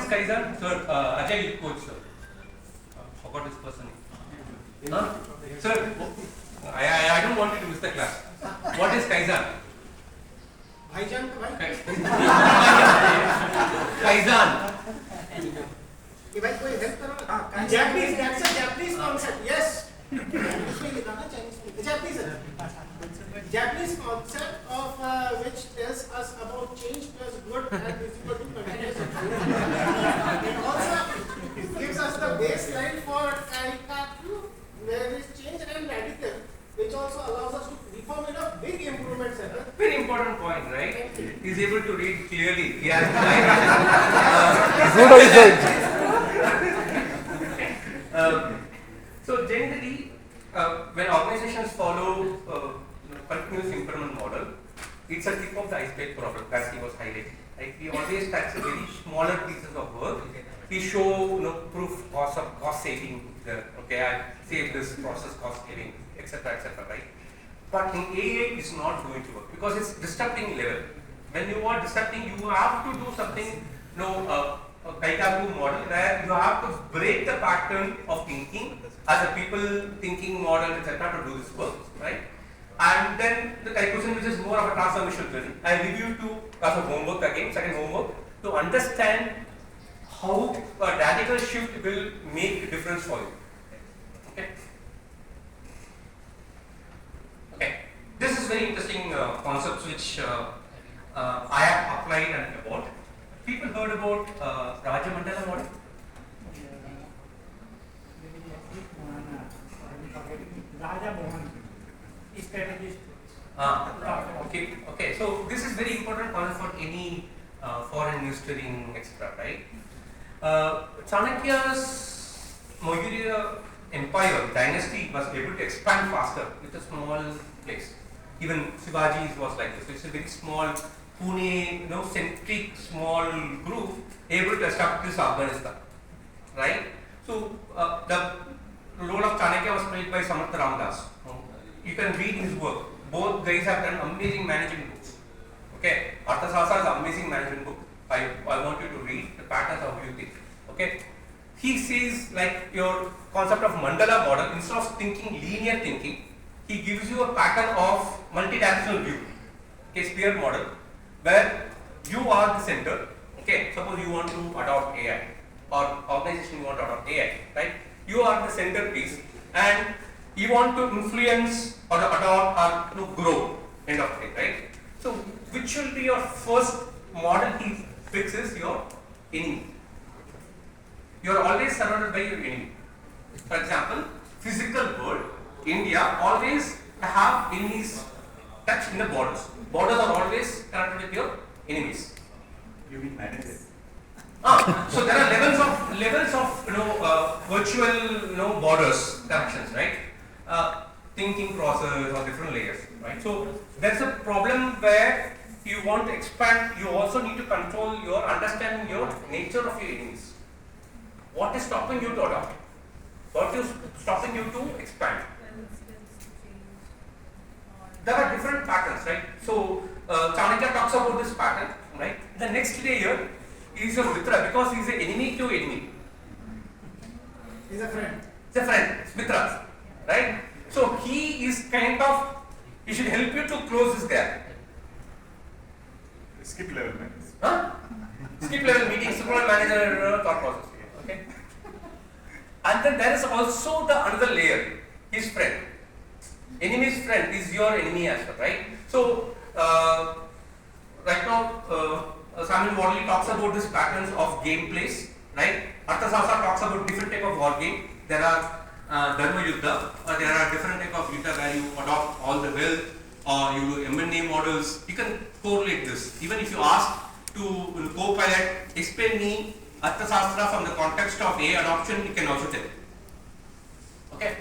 is Kaizen? Sir, Ajay, coach, sir. Forgot this person. Huh? Sir, I don't want you to miss the class. What is Kaizen? Kaizen. Kaizen. Japanese, that's a Japanese concept. Yes. Japanese concept of which tells us about change plus good and is equal to continuous improvement. It also gives us the baseline for karikaku, where is change, and radical, which also allows us to reform in a big improvement center. Very important point, right? He's able to read clearly. He has so generally, when organizations follow continuous improvement model, it's a tip of the iceberg problem, as he was highlighting. Right? We always touch a very smaller pieces of work. We show proof cost saving. Okay, I save this process cost saving, etc., right? But in AA, it's not going to work because it's disrupting level. When you are disrupting, you have to do something. A Kaitaku model where you have to break the pattern of thinking as a people thinking model, etc., to do this work, right? And then the Kaikusen, which is more of a transformational journey. I leave you to as a homework again, second homework, to understand how a radical shift will make a difference for you. Okay. Okay. This is very interesting concepts which I have applied and about. People heard about Raj Mandala model? Okay. So this is very important concept for any foreign ministering, etc. Right? Chanakya's Maurya empire dynasty was able to expand faster with a small place. Even Shivaji's was like this. It's a very small Pune, centric small group able to establish this Afghanistan, right? So the role of Chanakya was played by Samartha Ramdas. You can read his work. Both guys have done amazing management books. Okay, Arthasasa is an amazing management book. I want you to read the patterns of you think. Okay, he says like your concept of mandala model, instead of thinking linear thinking, he gives you a pattern of multidimensional view. Okay, sphere model, where you are the center. Okay, suppose you want to adopt AI or organization you want to adopt AI, right? You are the centerpiece and you want to influence or adopt or grow, end of it, right? So, which will be your first model he fixes your enemy? You are always surrounded by your enemy. For example, physical world, India always have enemies touch in the borders. Borders are always connected with your enemies. You mean managers? So there are levels of virtual borders connections, right? Thinking process or different layers, right? So there's a problem where you want to expand. You also need to control your understanding your nature of your enemies. What is stopping you to adopt? What is stopping you to expand? There are different patterns, right? So Chanakya talks about this pattern, right? The next layer is a mitra because he is an enemy to enemy. He's a friend. He's a friend, it's mitra, right? So he is kind of, he should help you to close this gap. Skip level, man. Huh? Skip level meeting, supervisor manager thought process. Okay. And then there is also the another layer, his friend. Enemy's friend is your enemy as well, right? So right now Samuel Wadley talks about these patterns of gameplays, right? Arthasasa talks about different type of war game. There are Dharma Yuddha, there are different type of Yuddha where you adopt all the wealth or you do M&A models. You can correlate this. Even if you ask to co-pilot, explain me Arthasastra from the context of A adoption, you can also tell. Okay.